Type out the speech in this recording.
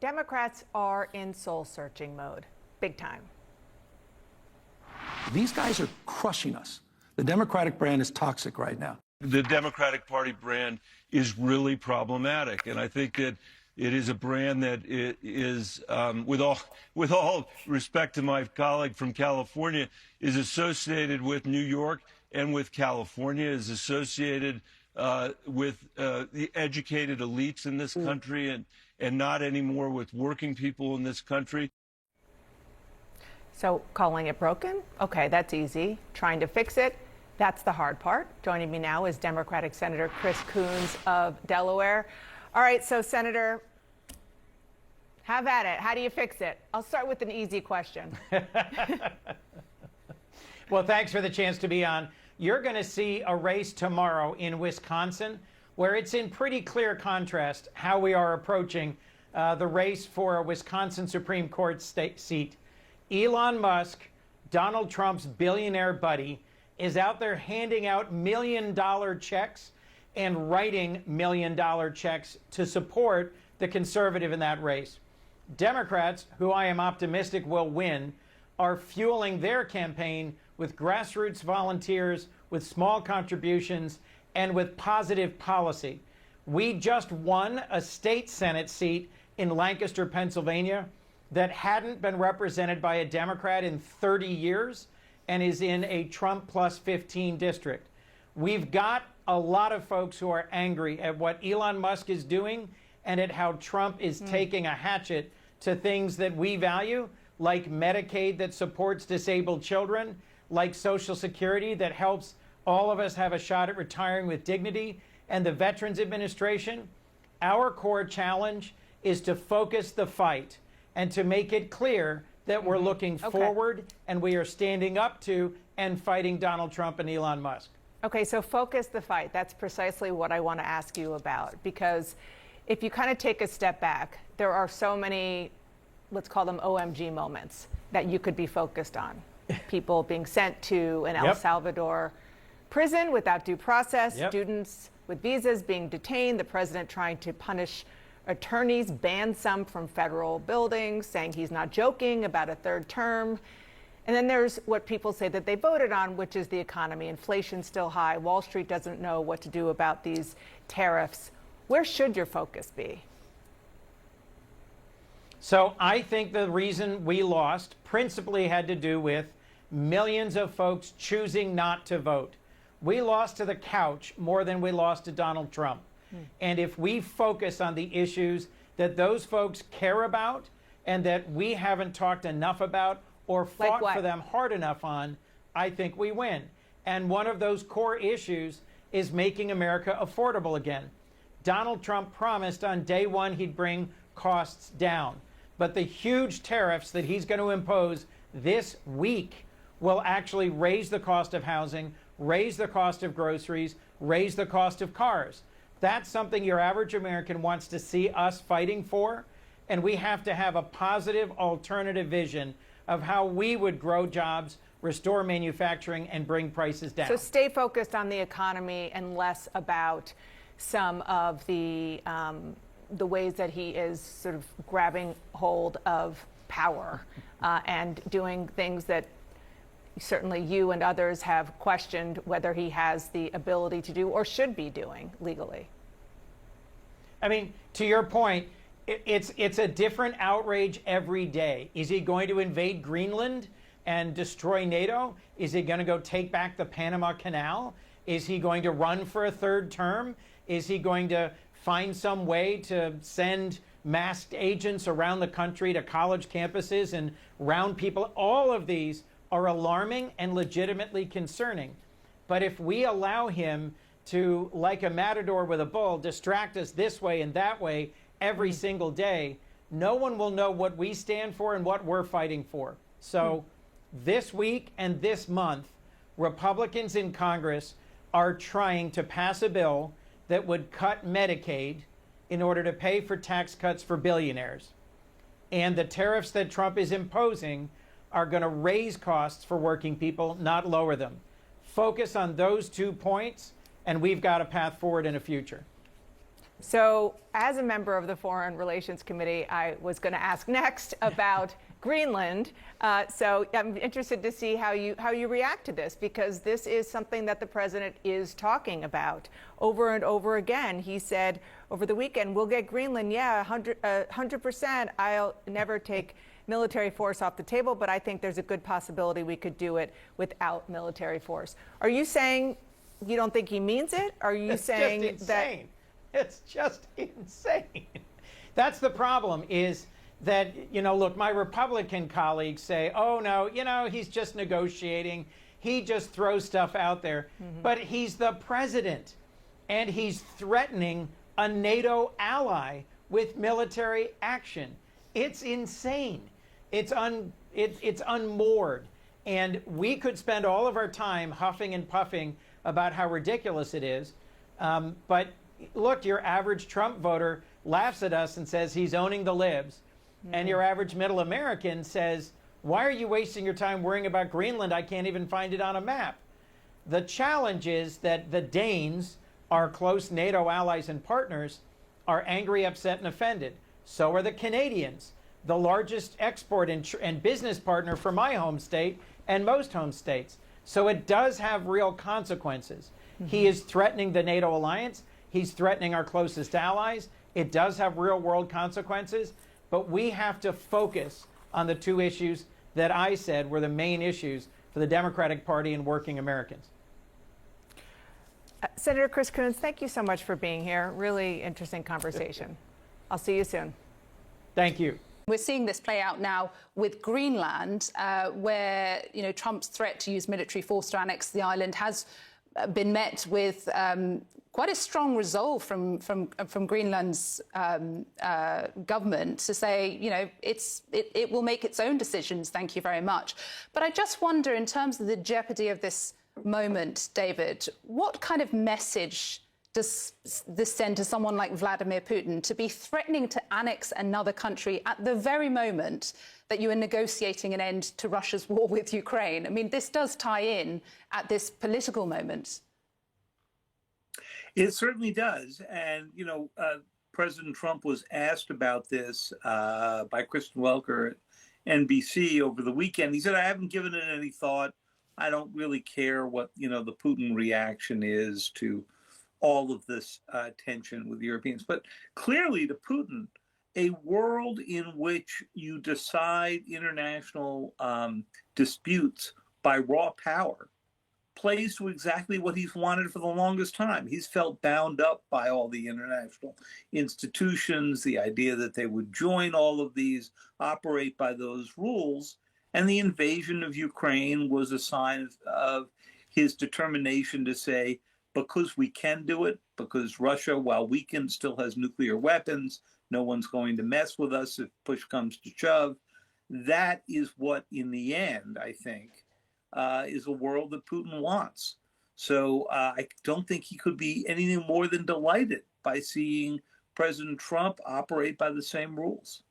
Democrats are in soul-searching mode, big time. These guys are crushing us. The Democratic brand is toxic right now. The Democratic Party brand is really problematic, and I think that it is a brand that is, with all respect to my colleague from California, is associated with New York and with California, is associated with the educated elites in this country, and not anymore with working people in this country. So calling it broken? Okay, that's easy. Trying to fix it? That's the hard part. Joining me now is Democratic Senator Chris Coons of Delaware. All right, so Senator, have at it. How do you fix it? I'll start with an easy question. Well, thanks for the chance to be on. You're going to see a race tomorrow in Wisconsin where it's in pretty clear contrast how we are approaching the race for a Wisconsin Supreme Court seat. Elon Musk, Donald Trump's billionaire buddy, is out there handing out million-dollar checks and writing million-dollar checks to support the conservative in that race. Democrats, who I am optimistic will win, are fueling their campaign with grassroots volunteers, with small contributions, and with positive policy. We just won a state Senate seat in Lancaster, Pennsylvania, that hadn't been represented by a Democrat in 30 years and is in a Trump plus 15 district. We've got a lot of folks who are angry at what Elon Musk is doing and at how Trump is taking a hatchet to things that we value, like Medicaid that supports disabled children, like Social Security that helps all of us have a shot at retiring with dignity, and the Veterans Administration. Our core challenge is to focus the fight and to make it clear that we're looking forward and we are standing up to and fighting Donald Trump and Elon Musk. Okay, so focus the fight. That's precisely what I want to ask you about, because if you kind of take a step back, there are so many, let's call them OMG moments that you could be focused on. People being sent to an El Salvador prison without due process, students with visas being detained, the president trying to punish attorneys, ban some from federal buildings, saying he's not joking about a third term. And then there's what people say that they voted on, which is the economy. Inflation's still high. Wall Street doesn't know what to do about these tariffs. Where should your focus be? So I think the reason we lost principally had to do with millions of folks choosing not to vote. We lost to the couch more than we lost to Donald Trump. And if we focus on the issues that those folks care about and that we haven't talked enough about or fought for them hard enough on, I think we win. And one of those core issues is making America affordable again. Donald Trump promised on day one he'd bring costs down. But the huge tariffs that he's going to impose this week will actually raise the cost of housing, raise the cost of groceries, raise the cost of cars. That's something your average American wants to see us fighting for, and we have to have a positive alternative vision of how we would grow jobs, restore manufacturing, and bring prices down. So stay focused on the economy and less about some of the ways that he is sort of grabbing hold of power and doing things that certainly you and others have questioned whether he has the ability to do or should be doing legally. I mean, to your point, it's a different outrage every day. Is he going to invade Greenland and destroy NATO? Is he going to go take back the Panama Canal? Is he going to run for a third term? Is he going to find some way to send masked agents around the country to college campuses and round people? All of these are alarming and legitimately concerning. But if we allow him to, like a matador with a bull, distract us this way and that way every single day, no one will know what we stand for and what we're fighting for. So this week and this month, Republicans in Congress are trying to pass a bill that would cut Medicaid in order to pay for tax cuts for billionaires. And the tariffs that Trump is imposing are going to raise costs for working people, not lower them. Focus on those 2 points, and we've got a path forward in a future. So, as a member of the Foreign Relations Committee, I was going to ask next about Greenland. So, I'm interested to see how you react to this, because this is something that the president is talking about over and over again. He said over the weekend, "We'll get Greenland, yeah, 100%. I'll never take military force off the table, but I think there's a good possibility we could do it without military force." Are you saying you don't think he means it? Are you saying just insane. It's just insane. That's the problem, is that, look, my Republican colleagues say, oh, no, he's just negotiating. He just throws stuff out there. But he's the president, and he's threatening a NATO ally with military action. It's insane. It's unmoored. And we could spend all of our time huffing and puffing about how ridiculous it is. But look, your average Trump voter laughs at us and says he's owning the libs. And your average middle American says, why are you wasting your time worrying about Greenland? I can't even find it on a map. The challenge is that the Danes, our close NATO allies and partners, are angry, upset, and offended. So are the Canadians, the largest export and business partner for my home state and most home states. So it does have real consequences. He is threatening the NATO alliance. He's threatening our closest allies. It does have real world consequences, but we have to focus on the two issues that I said were the main issues for the Democratic Party and working Americans. Senator Chris Coons, thank you so much for being here. Really interesting conversation. I'll see you soon. Thank you. We're seeing this play out now with Greenland, where Trump's threat to use military force to annex the island has been met with quite a strong resolve from Greenland's government to say, it will make its own decisions. Thank you very much. But I just wonder, in terms of the jeopardy of this moment, David, what kind of message does this send to someone like Vladimir Putin to be threatening to annex another country at the very moment that you are negotiating an end to Russia's war with Ukraine? I mean, this does tie in at this political moment. It certainly does. And, President Trump was asked about this by Kristen Welker at NBC over the weekend. He said, I haven't given it any thought. I don't really care what, the Putin reaction is to all of this tension with the Europeans. But clearly to Putin, a world in which you decide international disputes by raw power plays to exactly what he's wanted for the longest time. He's felt bound up by all the international institutions, the idea that they would join all of these, operate by those rules. And the invasion of Ukraine was a sign of his determination to say, because we can do it, because Russia, while weakened, still has nuclear weapons, no one's going to mess with us if push comes to shove. That is what, in the end, I think, is a world that Putin wants. So I don't think he could be anything more than delighted by seeing President Trump operate by the same rules.